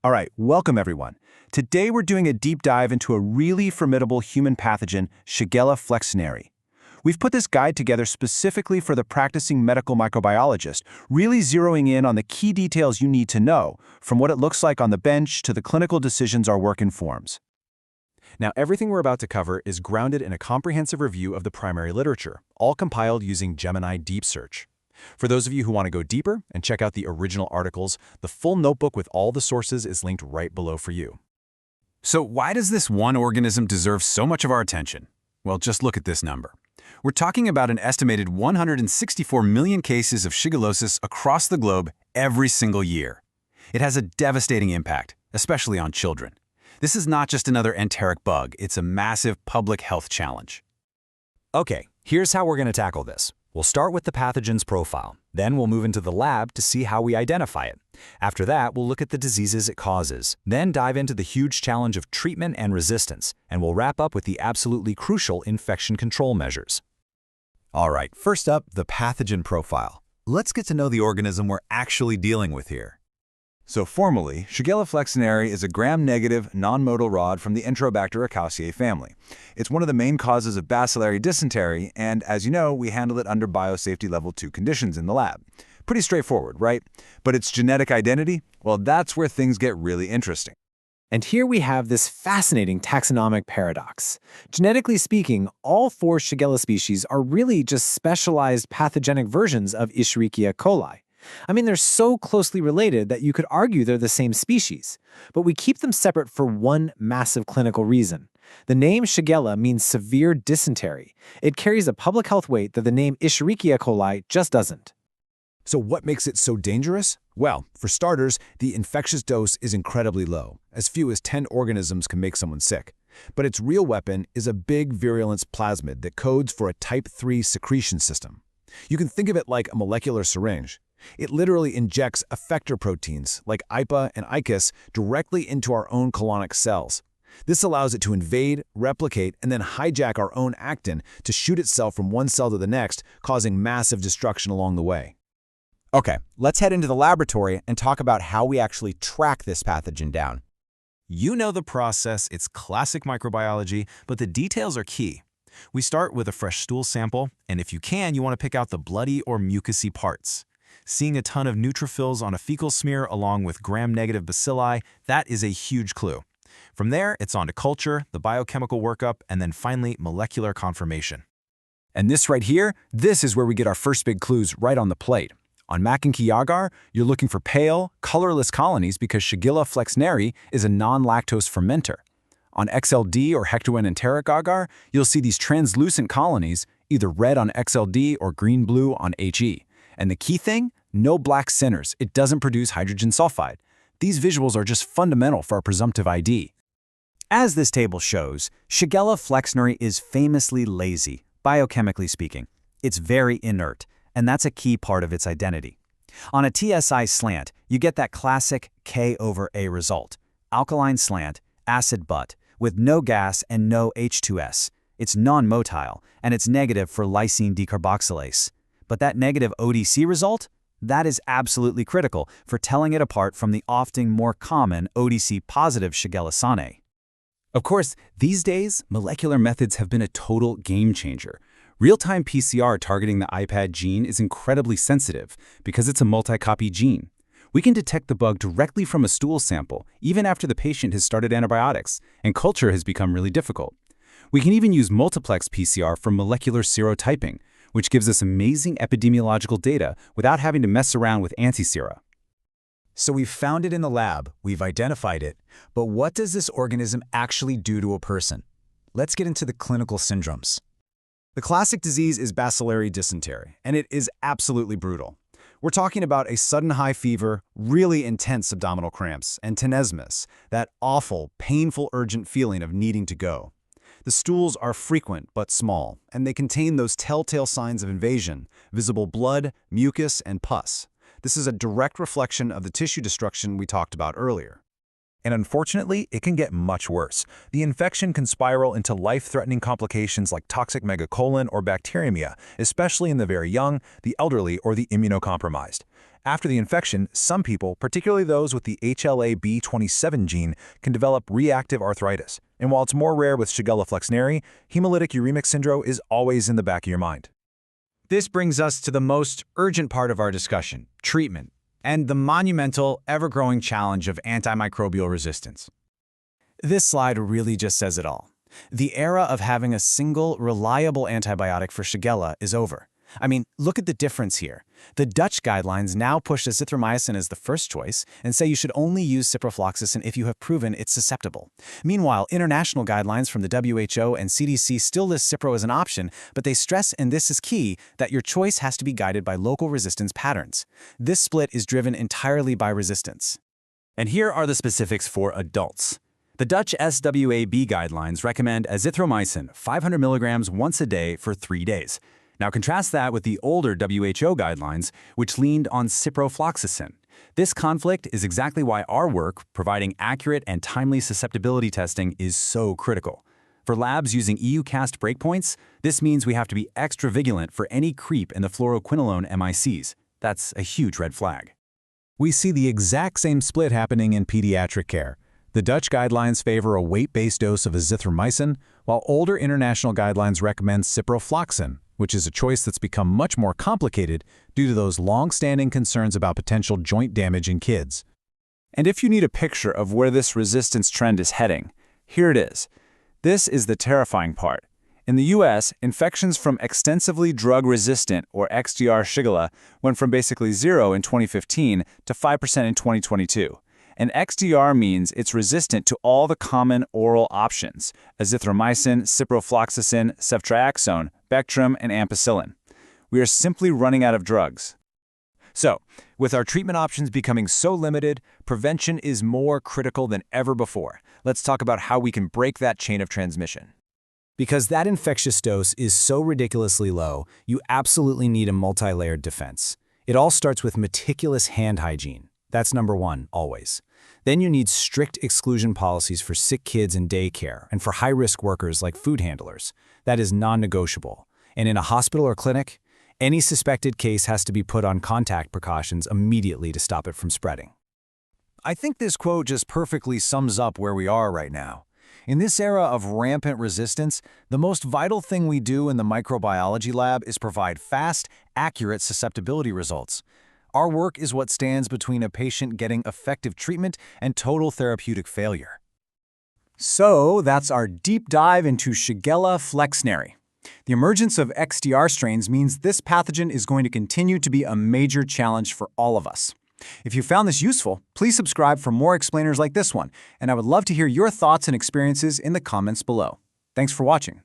All right, welcome everyone. Today we're doing a deep dive into a really formidable human pathogen, Shigella flexneri. We've put this guide together specifically for the practicing medical microbiologist, really zeroing in on the key details you need to know, from what it looks like on the bench to the clinical decisions our work informs. Now, everything we're about to cover is grounded in a comprehensive review of the primary literature, all compiled using Gemini Deep Search. For those of you who want to go deeper and check out the original articles, the full notebook with all the sources is linked right below for you. So why does this one organism deserve so much of our attention? Well, just look at this number. We're talking about an estimated 164 million cases of shigellosis across the globe every single year. It has a devastating impact, especially on children. This is not just another enteric bug, it's a massive public health challenge. Okay, here's how we're going to tackle this. We'll start with the pathogen's profile. Then we'll move into the lab to see how we identify it. After that, we'll look at the diseases it causes. Then dive into the huge challenge of treatment and resistance. And we'll wrap up with the absolutely crucial infection control measures. All right, first up, the pathogen profile. Let's get to know the organism we're actually dealing with here. So formally, Shigella flexneri is a gram-negative, non-motile rod from the Enterobacter acauciae family. It's one of the main causes of bacillary dysentery, and as you know, we handle it under biosafety level 2 conditions in the lab. Pretty straightforward, right? But its genetic identity? Well, that's where things get really interesting. And here we have this fascinating taxonomic paradox. Genetically speaking, all 4 Shigella species are really just specialized pathogenic versions of Escherichia coli. I mean, they're so closely related that you could argue they're the same species. But we keep them separate for one massive clinical reason. The name Shigella means severe dysentery. It carries a public health weight that the name Escherichia coli just doesn't. So what makes it so dangerous? Well, for starters, the infectious dose is incredibly low. As few as 10 organisms can make someone sick. But its real weapon is a big virulence plasmid that codes for a type 3 secretion system. You can think of it like a molecular syringe. It literally injects effector proteins like IpaB and ICUS directly into our own colonic cells. This allows it to invade, replicate, and then hijack our own actin to shoot itself from one cell to the next, causing massive destruction along the way. Okay, let's head into the laboratory and talk about how we actually track this pathogen down. You know the process, it's classic microbiology, but the details are key. We start with a fresh stool sample, and if you can, you want to pick out the bloody or mucousy parts. Seeing a ton of neutrophils on a fecal smear along with gram-negative bacilli, that is a huge clue. From there, it's on to culture, the biochemical workup, and then finally molecular confirmation. And this right here, this is where we get our first big clues right on the plate. On Mackenkie agar, you're looking for pale, colorless colonies because Shigella flexneri is a non-lactose fermenter. On XLD or Hectorine enteric agar, you'll see these translucent colonies, either red on XLD or green-blue on HE. And the key thing? No black centers. It doesn't produce hydrogen sulfide. These visuals are just fundamental for our presumptive ID. As this table shows, Shigella flexneri is famously lazy, biochemically speaking. It's very inert, and that's a key part of its identity. On a TSI slant, you get that classic K/A result. Alkaline slant, acid butt, with no gas and no H2S. It's non-motile, and it's negative for lysine decarboxylase. But that negative ODC result? That is absolutely critical for telling it apart from the often more common ODC-positive Shigella sane. Of course, these days, molecular methods have been a total game changer. Real-time PCR targeting the IpaB gene is incredibly sensitive because it's a multi-copy gene. We can detect the bug directly from a stool sample, even after the patient has started antibiotics, and culture has become really difficult. We can even use multiplex PCR for molecular serotyping, which gives us amazing epidemiological data without having to mess around with anti-sera. So we've found it in the lab, we've identified it, but what does this organism actually do to a person? Let's get into the clinical syndromes. The classic disease is Bacillary dysentery, and it is absolutely brutal. We're talking about a sudden high fever, really intense abdominal cramps, and tenesmus, that awful, painful, urgent feeling of needing to go. The stools are frequent but small, and they contain those telltale signs of invasion, visible blood, mucus, and pus. This is a direct reflection of the tissue destruction we talked about earlier. And unfortunately, it can get much worse. The infection can spiral into life-threatening complications like toxic megacolon or bacteremia, especially in the very young, the elderly, or the immunocompromised. After the infection, some people, particularly those with the HLA-B27 gene, can develop reactive arthritis. And while it's more rare with Shigella flexneri, hemolytic uremic syndrome is always in the back of your mind. This brings us to the most urgent part of our discussion, treatment, and the monumental, ever-growing challenge of antimicrobial resistance. This slide really just says it all. The era of having a single, reliable antibiotic for Shigella is over. I mean, look at the difference here. The Dutch guidelines now push azithromycin as the first choice and say you should only use ciprofloxacin if you have proven it's susceptible. Meanwhile, international guidelines from the WHO and CDC still list Cipro as an option, but they stress, and this is key, that your choice has to be guided by local resistance patterns. This split is driven entirely by resistance. And here are the specifics for adults. The Dutch SWAB guidelines recommend azithromycin 500 milligrams once a day for 3 days. Now contrast that with the older WHO guidelines, which leaned on ciprofloxacin. This conflict is exactly why our work, providing accurate and timely susceptibility testing, is so critical. For labs using EU-CAST breakpoints, this means we have to be extra vigilant for any creep in the fluoroquinolone MICs. That's a huge red flag. We see the exact same split happening in pediatric care. The Dutch guidelines favor a weight-based dose of azithromycin, while older international guidelines recommend ciprofloxacin, which is a choice that's become much more complicated due to those long-standing concerns about potential joint damage in kids. And if you need a picture of where this resistance trend is heading, here it is. This is the terrifying part. In the US, infections from extensively drug-resistant, or XDR Shigella, went from basically 0 in 2015 to 5% in 2022. And XDR means it's resistant to all the common oral options: azithromycin, ciprofloxacin, ceftriaxone, Bactrim, and ampicillin. We are simply running out of drugs. So, with our treatment options becoming so limited, prevention is more critical than ever before. Let's talk about how we can break that chain of transmission. Because that infectious dose is so ridiculously low, you absolutely need a multi-layered defense. It all starts with meticulous hand hygiene. That's number one, always. Then you need strict exclusion policies for sick kids in daycare and for high-risk workers like food handlers. That is non-negotiable. And in a hospital or clinic, any suspected case has to be put on contact precautions immediately to stop it from spreading. I think this quote just perfectly sums up where we are right now. In this era of rampant resistance, the most vital thing we do in the microbiology lab is provide fast, accurate susceptibility results. Our work is what stands between a patient getting effective treatment and total therapeutic failure. So that's our deep dive into Shigella flexneri. The emergence of XDR strains means this pathogen is going to continue to be a major challenge for all of us. If you found this useful, please subscribe for more explainers like this one, and I would love to hear your thoughts and experiences in the comments below. Thanks for watching.